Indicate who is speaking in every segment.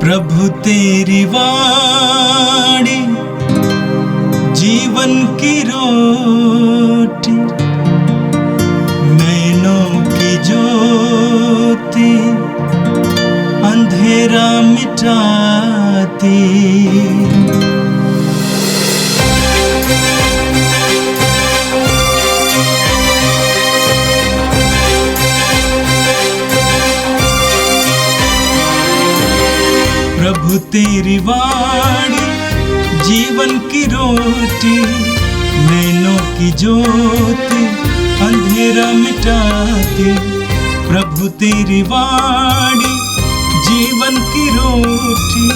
Speaker 1: प्रभु तेरी वाणी जीवन की रोटी, नैनों की ज्योति अंधेरा मिटाती। प्रभु तेरी वाणी जीवन की रोटी, नैनों की ज्योति अंधेरा मिटाती। प्रभु तेरी वाणी जीवन की रोटी,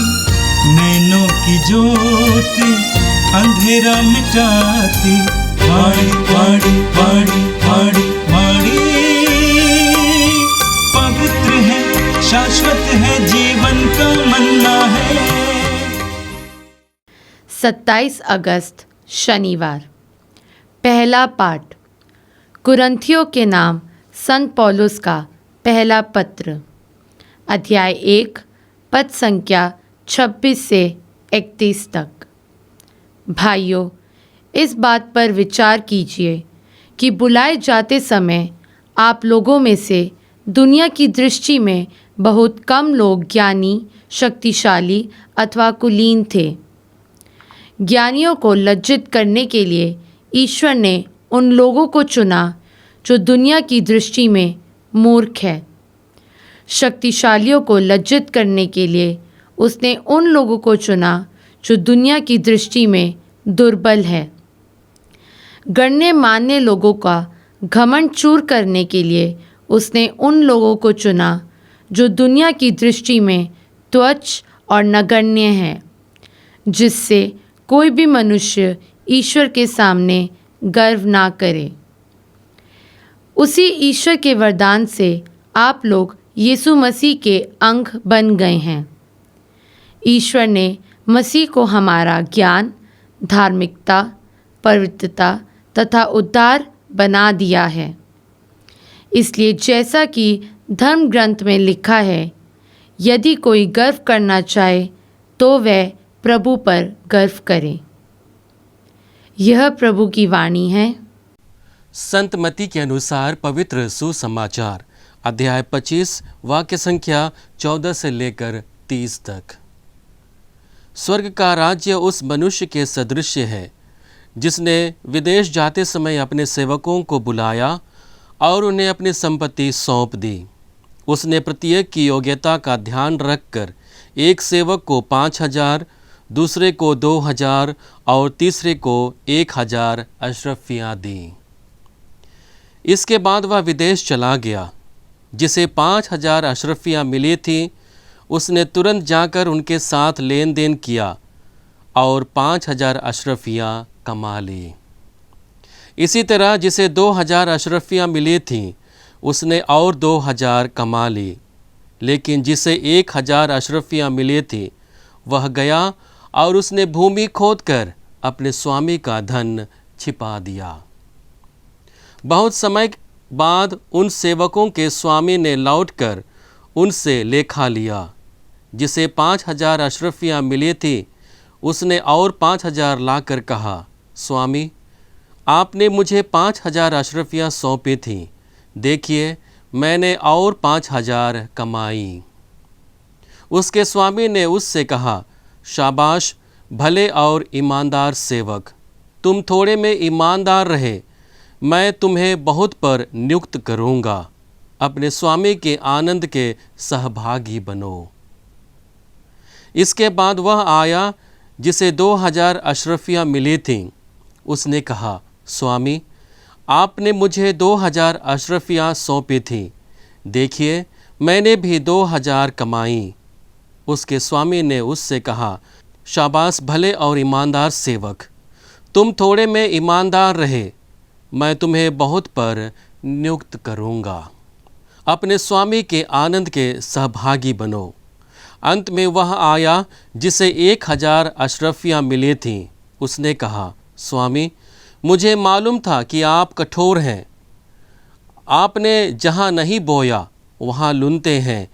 Speaker 1: नैनों की ज्योति अंधेरा मिटाती। वाणी वाणी वाणी वाणी वाणी पवित्र है, शाश्वत है, जीवन का मन्ना है।
Speaker 2: 27 अगस्त शनिवार। पहला पाठ कुरिन्थियों के नाम संत पौलुस का पहला पत्र, अध्याय 1 पद संख्या 26 से 31 तक। भाइयों, इस बात पर विचार कीजिए कि बुलाए जाते समय आप लोगों में से दुनिया की दृष्टि में बहुत कम लोग ज्ञानी, शक्तिशाली अथवा कुलीन थे। ज्ञानियों को लज्जित करने के लिए ईश्वर ने उन लोगों को चुना जो दुनिया की दृष्टि में मूर्ख है। शक्तिशालियों को लज्जित करने के लिए उसने उन लोगों को चुना जो दुनिया की दृष्टि में दुर्बल है। गण्य मान्य लोगों का घमंड चूर करने के लिए उसने उन लोगों को चुना जो दुनिया की दृष्टि में तुच्छ और नगण्य है, जिससे कोई भी मनुष्य ईश्वर के सामने गर्व ना करे। उसी ईश्वर के वरदान से आप लोग यीशु मसीह के अंग बन गए हैं। ईश्वर ने मसीह को हमारा ज्ञान, धार्मिकता, पवित्रता तथा उद्धार बना दिया है। इसलिए जैसा कि धर्म ग्रंथ में लिखा है, यदि कोई गर्व करना चाहे तो वह प्रभु पर गर्व करे। यह प्रभु की वाणी है।
Speaker 3: संत मत्ती के अनुसार पवित्र सुसमाचार, अध्याय 25 वाक्य संख्या 14 से लेकर 30 तक। स्वर्ग का राज्य उस मनुष्य के सदृश है जिसने विदेश जाते समय अपने सेवकों को बुलाया और उन्हें अपनी संपत्ति सौंप दी। उसने प्रत्येक की योग्यता का ध्यान रखकर एक सेवक को 5,000, दूसरे को 2,000 और तीसरे को 1,000 अशरफियाँ दी। इसके बाद वह विदेश चला गया। जिसे 5,000 अशरफियाँ मिली थीं, उसने तुरंत जाकर उनके साथ लेन देन किया और 5,000 अशरफियाँ कमा ली। इसी तरह जिसे 2,000 अशरफियाँ मिली थीं, उसने और 2,000 कमा ली। लेकिन जिसे 1,000 अशरफियाँ मिली थी, वह गया और उसने भूमि खोदकर अपने स्वामी का धन छिपा दिया। बहुत समय बाद उन सेवकों के स्वामी ने लौटकर उनसे लेखा लिया। जिसे 5,000 अशरफियाँ मिली थी, उसने और 5,000 लाकर कहा, स्वामी, आपने मुझे 5,000 अशरफियाँ सौंपी थीं। देखिए, मैंने और 5,000 कमाई। उसके स्वामी ने उससे कहा, शाबाश भले और ईमानदार सेवक, तुम थोड़े में ईमानदार रहे, मैं तुम्हें बहुत पर नियुक्त करूँगा। अपने स्वामी के आनंद के सहभागी बनो। इसके बाद वह आया जिसे 2,000 अशरफियाँ मिली थीं। उसने कहा, स्वामी, आपने मुझे 2,000 अशरफियाँ सौंपी थीं। देखिए, मैंने भी 2,000 कमाई। उसके स्वामी ने उससे कहा, शाबाश भले और ईमानदार सेवक, तुम थोड़े में ईमानदार रहे, मैं तुम्हें बहुत पर नियुक्त करूँगा। अपने स्वामी के आनंद के सहभागी बनो। अंत में वह आया जिसे 1,000 अशरफियाँ मिली थीं। उसने कहा, स्वामी, मुझे मालूम था कि आप कठोर हैं। आपने जहाँ नहीं बोया वहाँ लुनते हैं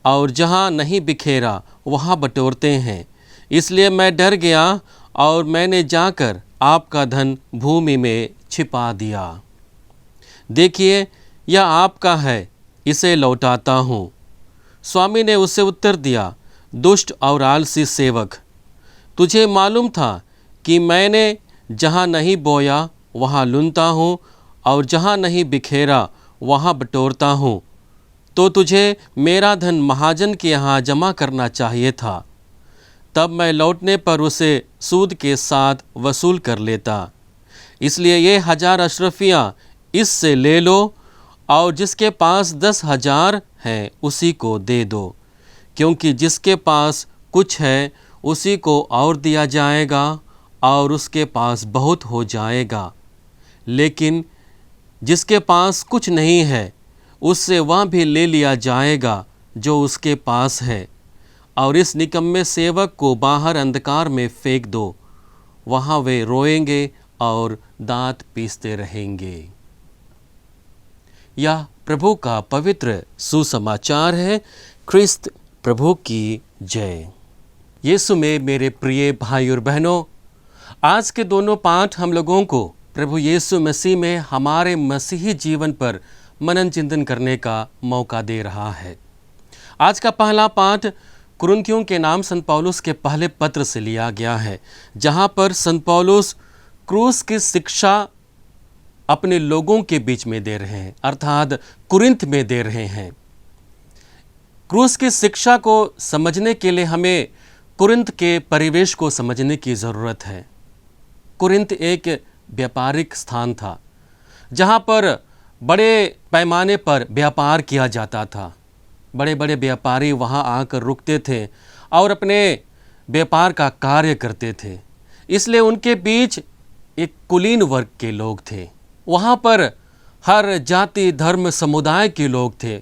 Speaker 3: और जहाँ नहीं बिखेरा वहाँ बटोरते हैं। इसलिए मैं डर गया और मैंने जाकर आपका धन भूमि में छिपा दिया। देखिए, यह आपका है, इसे लौटाता हूँ। स्वामी ने उसे उत्तर दिया, दुष्ट और आलसी सेवक, तुझे मालूम था कि मैंने जहाँ नहीं बोया वहाँ लूनता हूँ और जहाँ नहीं बिखेरा वहाँ बटोरता हूँ, तो तुझे मेरा धन महाजन के यहाँ जमा करना चाहिए था। तब मैं लौटने पर उसे सूद के साथ वसूल कर लेता। इसलिए ये 1000 अशरफियाँ इससे ले लो और जिसके पास 10,000 हैं उसी को दे दो, क्योंकि जिसके पास कुछ है उसी को और दिया जाएगा और उसके पास बहुत हो जाएगा, लेकिन जिसके पास कुछ नहीं है उससे वह भी ले लिया जाएगा जो उसके पास है। और इस निकम्मे सेवक को बाहर अंधकार में फेंक दो, वहाँ वे रोएंगे और दांत पीसते रहेंगे। यह प्रभु का पवित्र सुसमाचार है। ख्रिस्त प्रभु की जय। यीशु में मेरे प्रिय भाई और बहनों, आज के दोनों पाठ हम लोगों को प्रभु यीशु मसीह में हमारे मसीही जीवन पर मनन चिंतन करने का मौका दे रहा है। आज का पहला पाठ कुरिन्थियों के नाम संत पौलुस के पहले पत्र से लिया गया है, जहाँ पर संत पौलुस क्रूस की शिक्षा अपने लोगों के बीच में दे रहे हैं, अर्थात कुरिन्थ में दे रहे हैं। क्रूस की शिक्षा को समझने के लिए हमें कुरिन्थ के परिवेश को समझने की ज़रूरत है। कुरिन्थ एक व्यापारिक स्थान था, जहाँ पर बड़े पैमाने पर व्यापार किया जाता था। बड़े बड़े व्यापारी वहाँ आकर रुकते थे और अपने व्यापार का कार्य करते थे। इसलिए उनके बीच एक कुलीन वर्ग के लोग थे। वहाँ पर हर जाति धर्म समुदाय के लोग थे,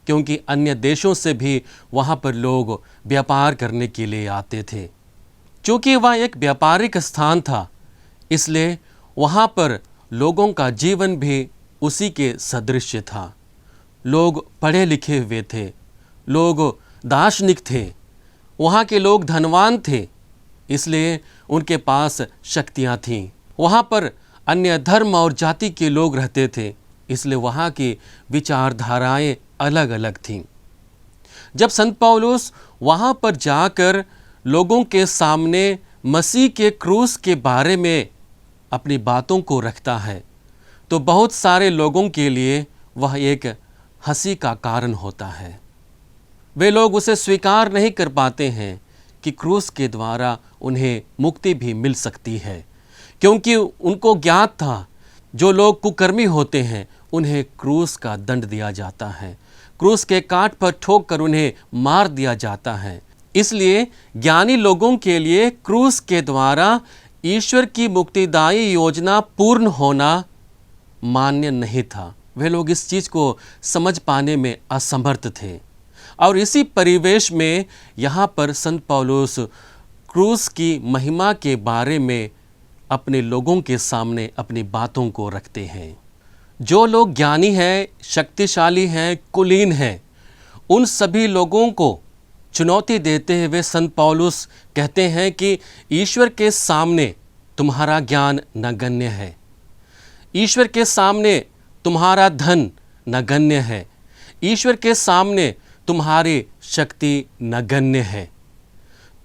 Speaker 3: क्योंकि अन्य देशों से भी वहाँ पर लोग व्यापार करने के लिए आते थे। चूँकि वह एक व्यापारिक स्थान था, इसलिए वहाँ पर लोगों का जीवन भी उसी के सदृश था। लोग पढ़े लिखे हुए थे, लोग दार्शनिक थे, वहाँ के लोग धनवान थे, इसलिए उनके पास शक्तियाँ थीं। वहाँ पर अन्य धर्म और जाति के लोग रहते थे, इसलिए वहाँ की विचारधाराएं अलग अलग थीं। जब संत पौलुस वहाँ पर जाकर लोगों के सामने मसीह के क्रूस के बारे में अपनी बातों को रखता है, तो बहुत सारे लोगों के लिए वह एक हंसी का कारण होता है। वे लोग उसे स्वीकार नहीं कर पाते हैं कि क्रूस के द्वारा उन्हें मुक्ति भी मिल सकती है, क्योंकि उनको ज्ञात था जो लोग कुकर्मी होते हैं उन्हें क्रूस का दंड दिया जाता है, क्रूस के काट पर ठोक कर उन्हें मार दिया जाता है। इसलिए ज्ञानी लोगों के लिए क्रूस के द्वारा ईश्वर की मुक्तिदायी योजना पूर्ण होना मान्य नहीं था। वे लोग इस चीज़ को समझ पाने में असमर्थ थे। और इसी परिवेश में यहाँ पर संत पौलुस क्रूस की महिमा के बारे में अपने लोगों के सामने अपनी बातों को रखते हैं। जो लोग ज्ञानी हैं, शक्तिशाली हैं, कुलीन हैं, उन सभी लोगों को चुनौती देते हुए संत पौलुस कहते हैं कि ईश्वर के सामने तुम्हारा ज्ञान नगण्य है, ईश्वर के सामने तुम्हारा धन नगण्य है, ईश्वर के सामने तुम्हारी शक्ति नगण्य है।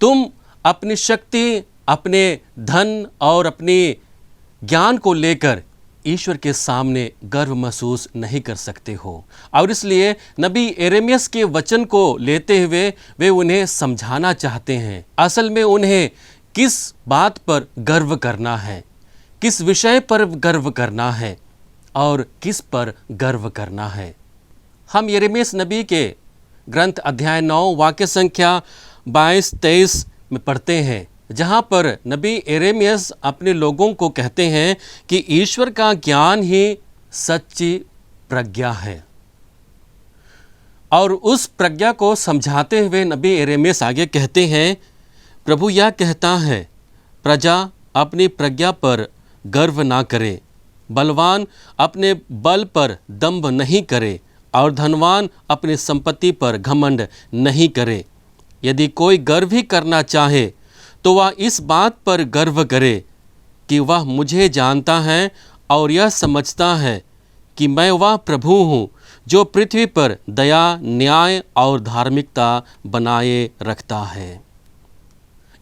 Speaker 3: तुम अपनी शक्ति, अपने धन और अपने ज्ञान को लेकर ईश्वर के सामने गर्व महसूस नहीं कर सकते हो। और इसलिए नबी यिर्मयाह के वचन को लेते हुए वे उन्हें समझाना चाहते हैं, असल में उन्हें किस बात पर गर्व करना है, किस विषय पर गर्व करना है और किस पर गर्व करना है। हम यिर्मयाह नबी के ग्रंथ अध्याय 9 वाक्य संख्या 22-23 में पढ़ते हैं, जहाँ पर नबी यिर्मयाह अपने लोगों को कहते हैं कि ईश्वर का ज्ञान ही सच्ची प्रज्ञा है। और उस प्रज्ञा को समझाते हुए नबी यिर्मयाह आगे कहते हैं, प्रभु यह कहता है, प्रजा अपनी प्रज्ञा पर गर्व ना करे, बलवान अपने बल पर दंभ नहीं करे और धनवान अपनी संपत्ति पर घमंड नहीं करे, यदि कोई गर्व ही करना चाहे तो वह इस बात पर गर्व करे कि वह मुझे जानता है और यह समझता है कि मैं वह प्रभु हूँ जो पृथ्वी पर दया, न्याय और धार्मिकता बनाए रखता है।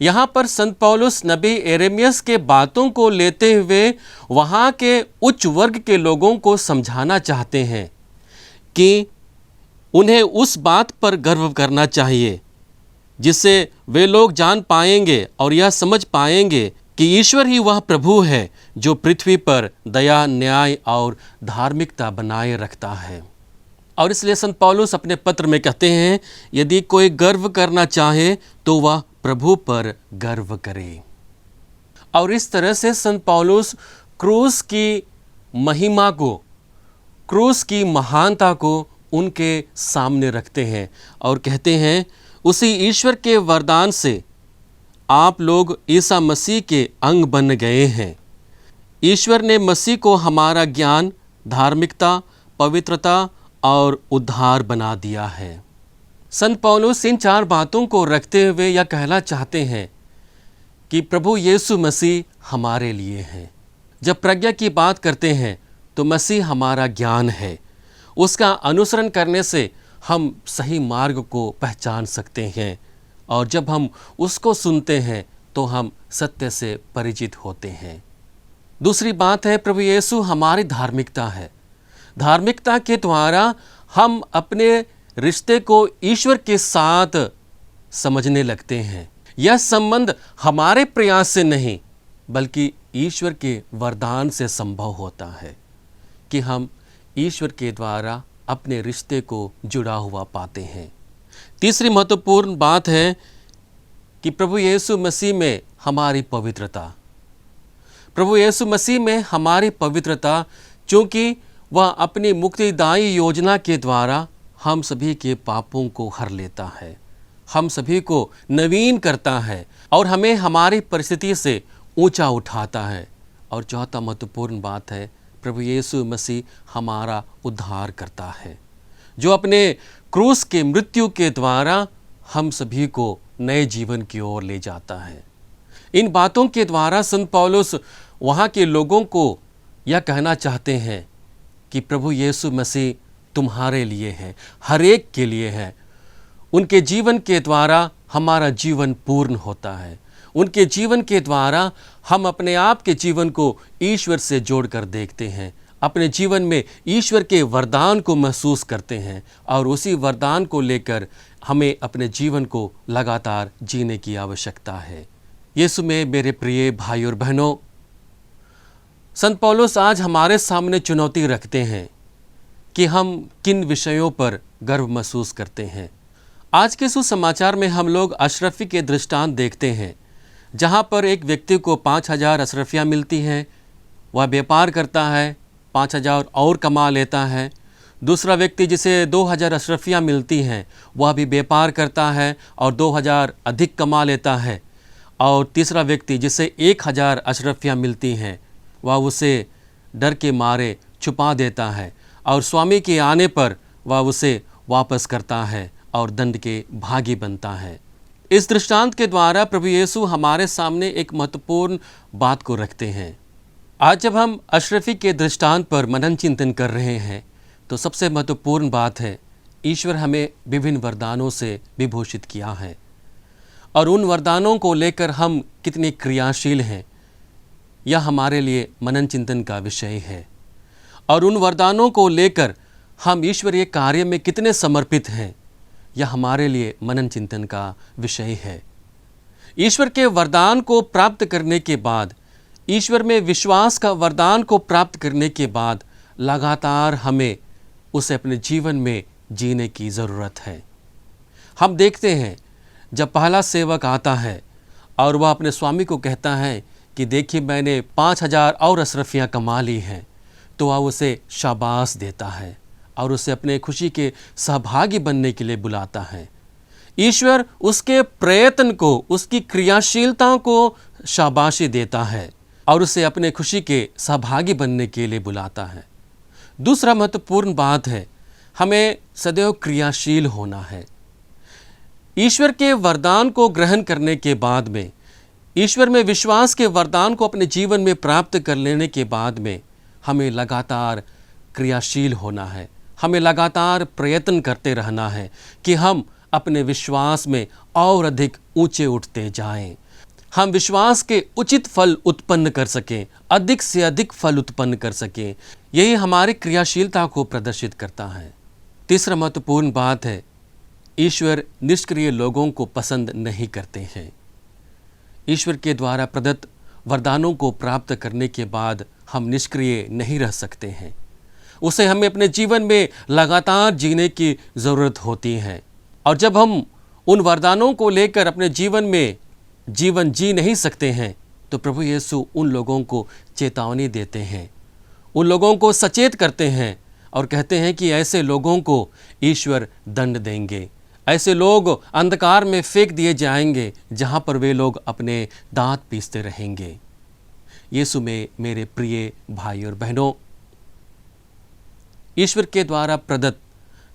Speaker 3: यहाँ पर संत पौलुस नबी यिर्मयाह के बातों को लेते हुए वहाँ के उच्च वर्ग के लोगों को समझाना चाहते हैं कि उन्हें उस बात पर गर्व करना चाहिए जिससे वे लोग जान पाएंगे और यह समझ पाएंगे कि ईश्वर ही वह प्रभु है जो पृथ्वी पर दया, न्याय और धार्मिकता बनाए रखता है। और इसलिए संत पौलुस अपने पत्र में कहते हैं, यदि कोई गर्व करना चाहे तो वह प्रभु पर गर्व करे। और इस तरह से संत पौलुस क्रूस की महिमा को, क्रूस की महानता को उनके सामने रखते हैं और कहते हैं, उसी ईश्वर के वरदान से आप लोग ईसा मसीह के अंग बन गए हैं। ईश्वर ने मसीह को हमारा ज्ञान, धार्मिकता, पवित्रता और उद्धार बना दिया है। संत पौलुस इन 4 बातों को रखते हुए यह कहना चाहते हैं कि प्रभु यीशु मसीह हमारे लिए हैं। जब प्रज्ञा की बात करते हैं तो मसीह हमारा ज्ञान है। उसका अनुसरण करने से हम सही मार्ग को पहचान सकते हैं और जब हम उसको सुनते हैं तो हम सत्य से परिचित होते हैं। दूसरी बात है, प्रभु यीशु हमारी धार्मिकता है। धार्मिकता के द्वारा हम अपने रिश्ते को ईश्वर के साथ समझने लगते हैं। यह संबंध हमारे प्रयास से नहीं बल्कि ईश्वर के वरदान से संभव होता है कि हम ईश्वर के द्वारा अपने रिश्ते को जुड़ा हुआ पाते हैं। तीसरी महत्वपूर्ण बात है कि प्रभु यीशु मसीह में हमारी पवित्रता। प्रभु यीशु मसीह में हमारी पवित्रता, चूँकि वह अपनी मुक्तिदायी योजना के द्वारा हम सभी के पापों को हर लेता है, हम सभी को नवीन करता है और हमें हमारी परिस्थिति से ऊंचा उठाता है। और चौथा महत्वपूर्ण बात है, प्रभु यीशु मसीह हमारा उद्धार करता है, जो अपने क्रूस के मृत्यु के द्वारा हम सभी को नए जीवन की ओर ले जाता है। इन बातों के द्वारा संत पौलुस वहाँ के लोगों को यह कहना चाहते हैं कि प्रभु यीशु मसीह तुम्हारे लिए है, हर एक के लिए है। उनके जीवन के द्वारा हमारा जीवन पूर्ण होता है। उनके जीवन के द्वारा हम अपने आप के जीवन को ईश्वर से जोड़कर देखते हैं, अपने जीवन में ईश्वर के वरदान को महसूस करते हैं और उसी वरदान को लेकर हमें अपने जीवन को लगातार जीने की आवश्यकता है। यीशु में मेरे प्रिय भाई और बहनों, संत पौलुस आज हमारे सामने चुनौती रखते हैं कि हम किन विषयों पर गर्व महसूस करते हैं। आज के सुसमाचार में हम लोग अशरफी के दृष्टांत देखते हैं, जहाँ पर एक व्यक्ति को 5000 अशरफियाँ मिलती हैं, वह व्यापार करता है, 5000 और कमा लेता है। दूसरा व्यक्ति जिसे 2000 अशरफियाँ मिलती हैं, वह भी व्यापार करता है और 2000 अधिक कमा लेता है। और तीसरा व्यक्ति जिसे 1000 अशरफियाँ मिलती हैं, वह उसे डर के मारे छुपा देता है और स्वामी के आने पर वह उसे वापस करता है और दंड के भागी बनता है। इस दृष्टांत के द्वारा प्रभु यीशु हमारे सामने एक महत्वपूर्ण बात को रखते हैं। आज जब हम अशरफी के दृष्टांत पर मनन चिंतन कर रहे हैं तो सबसे महत्वपूर्ण बात है, ईश्वर हमें विभिन्न वरदानों से विभूषित किया है और उन वरदानों को लेकर हम कितने क्रियाशील हैं, यह हमारे लिए मनन चिंतन का विषय है। और उन वरदानों को लेकर हम ईश्वरीय कार्य में कितने समर्पित हैं, यह हमारे लिए मनन चिंतन का विषय है। ईश्वर के वरदान को प्राप्त करने के बाद, ईश्वर में विश्वास का वरदान को प्राप्त करने के बाद लगातार हमें उसे अपने जीवन में जीने की ज़रूरत है। हम देखते हैं जब पहला सेवक आता है और वह अपने स्वामी को कहता है कि देखिए मैंने 5000 और अशरफियाँ कमा ली हैं, तो वह उसे शाबाश देता है और उसे अपने खुशी के सहभागी बनने के लिए बुलाता है। ईश्वर उसके प्रयत्न को, उसकी क्रियाशीलता को शाबाशी देता है और उसे अपने खुशी के सहभागी बनने के लिए बुलाता है। दूसरा महत्वपूर्ण बात है, हमें सदैव क्रियाशील होना है। ईश्वर के वरदान को ग्रहण करने के बाद में, ईश्वर में विश्वास के वरदान को अपने जीवन में प्राप्त कर लेने के बाद में हमें लगातार क्रियाशील होना है। हमें लगातार प्रयत्न करते रहना है कि हम अपने विश्वास में और अधिक ऊंचे उठते जाएं। हम विश्वास के उचित फल उत्पन्न कर सकें, अधिक से अधिक फल उत्पन्न कर सकें। यही हमारी क्रियाशीलता को प्रदर्शित करता है। तीसरा महत्वपूर्ण बात है, ईश्वर निष्क्रिय लोगों को पसंद नहीं करते हैं। ईश्वर के द्वारा प्रदत्त वरदानों को प्राप्त करने के बाद हम निष्क्रिय नहीं रह सकते हैं। उसे हमें अपने जीवन में लगातार जीने की ज़रूरत होती है। और जब हम उन वरदानों को लेकर अपने जीवन में जीवन जी नहीं सकते हैं तो प्रभु यीशु उन लोगों को चेतावनी देते हैं, उन लोगों को सचेत करते हैं और कहते हैं कि ऐसे लोगों को ईश्वर दंड देंगे। ऐसे लोग अंधकार में फेंक दिए जाएंगे जहाँ पर वे लोग अपने दांत पीसते रहेंगे। यीशु में मेरे प्रिय भाई और बहनों, ईश्वर के द्वारा प्रदत्त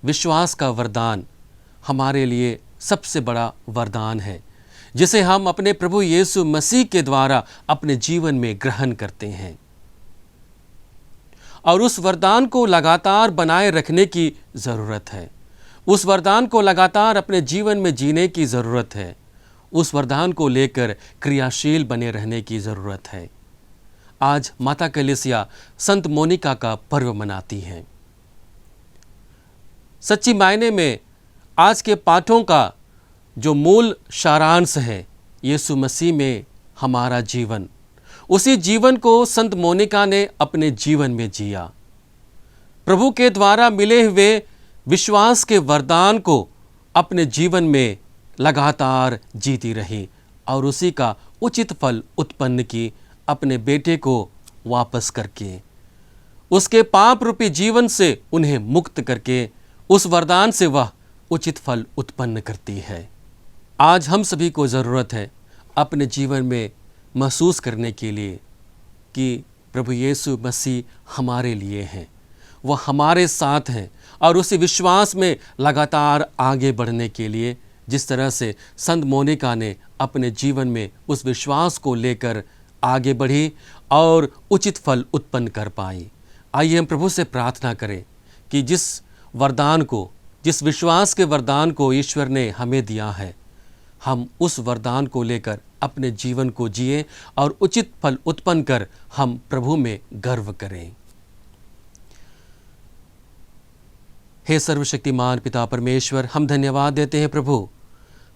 Speaker 3: विश्वास का वरदान हमारे लिए सबसे बड़ा वरदान है, जिसे हम अपने प्रभु यीशु मसीह के द्वारा अपने जीवन में ग्रहण करते हैं। और उस वरदान को लगातार बनाए रखने की ज़रूरत है। उस वरदान को लगातार अपने जीवन में जीने की ज़रूरत है। उस वरदान को लेकर क्रियाशील बने रहने की ज़रूरत है। आज माता कलीसिया संत मोनिका का पर्व मनाती है। सच्ची मायने में आज के पाठों का जो मूल सारांश है, यीशु मसीह में हमारा जीवन, उसी जीवन को संत मोनिका ने अपने जीवन में जिया। प्रभु के द्वारा मिले हुए विश्वास के वरदान को अपने जीवन में लगातार जीती रही और उसी का उचित फल उत्पन्न की, अपने बेटे को वापस करके, उसके पाप रूपी जीवन से उन्हें मुक्त करके उस वरदान से वह उचित फल उत्पन्न करती है। आज हम सभी को ज़रूरत है अपने जीवन में महसूस करने के लिए कि प्रभु यीशु मसीह हमारे लिए हैं, वह हमारे साथ हैं और उसी विश्वास में लगातार आगे बढ़ने के लिए जिस तरह से संत मोनिका ने अपने जीवन में उस विश्वास को लेकर आगे बढ़ी और उचित फल उत्पन्न कर पाई। आइए हम प्रभु से प्रार्थना करें कि जिस वरदान को, जिस विश्वास के वरदान को ईश्वर ने हमें दिया है, हम उस वरदान को लेकर अपने जीवन को जिए और उचित फल उत्पन्न कर हम प्रभु में गर्व करें। हे सर्वशक्तिमान पिता परमेश्वर, हम धन्यवाद देते हैं प्रभु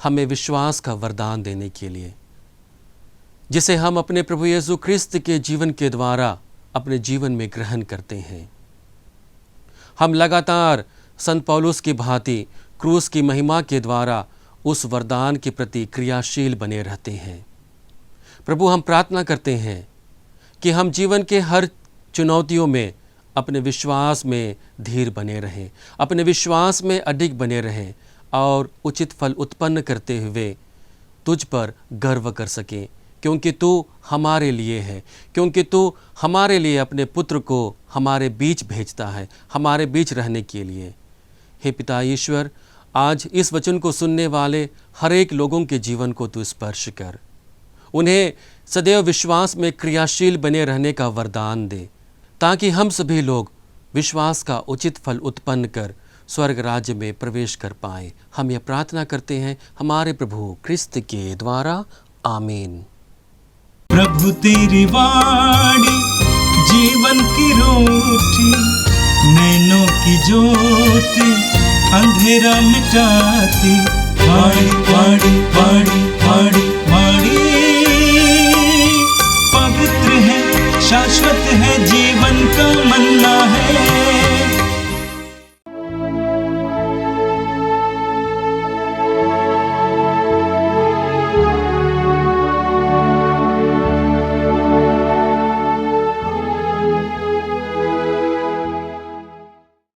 Speaker 3: हमें विश्वास का वरदान देने के लिए, जिसे हम अपने प्रभु यीशु ख्रिस्त के जीवन के द्वारा अपने जीवन में ग्रहण करते हैं। हम लगातार संत पौलुस की भांति क्रूस की महिमा के द्वारा उस वरदान के प्रति क्रियाशील बने रहते हैं। प्रभु, हम प्रार्थना करते हैं कि हम जीवन के हर चुनौतियों में अपने विश्वास में धीर बने रहें, अपने विश्वास में अडिग बने रहें और उचित फल उत्पन्न करते हुए तुझ पर गर्व कर सकें, क्योंकि तू हमारे लिए है, क्योंकि तू हमारे लिए अपने पुत्र को हमारे बीच भेजता है, हमारे बीच रहने के लिए। हे पिता ईश्वर, आज इस वचन को सुनने वाले हर एक लोगों के जीवन को तू स्पर्श कर, उन्हें सदैव विश्वास में क्रियाशील बने रहने का वरदान दे, ताकि हम सभी लोग विश्वास का उचित फल उत्पन्न कर स्वर्ग राज्य में प्रवेश कर पाएं। हम यह प्रार्थना करते हैं हमारे प्रभु ख्रिस्त के द्वारा, आमीन।
Speaker 1: प्रभु तेरी वाणी जीवन की रोटी, नैनों की ज्योति अंधेरा मिटाती। वाणी वाणी वाणी वाणी वाणी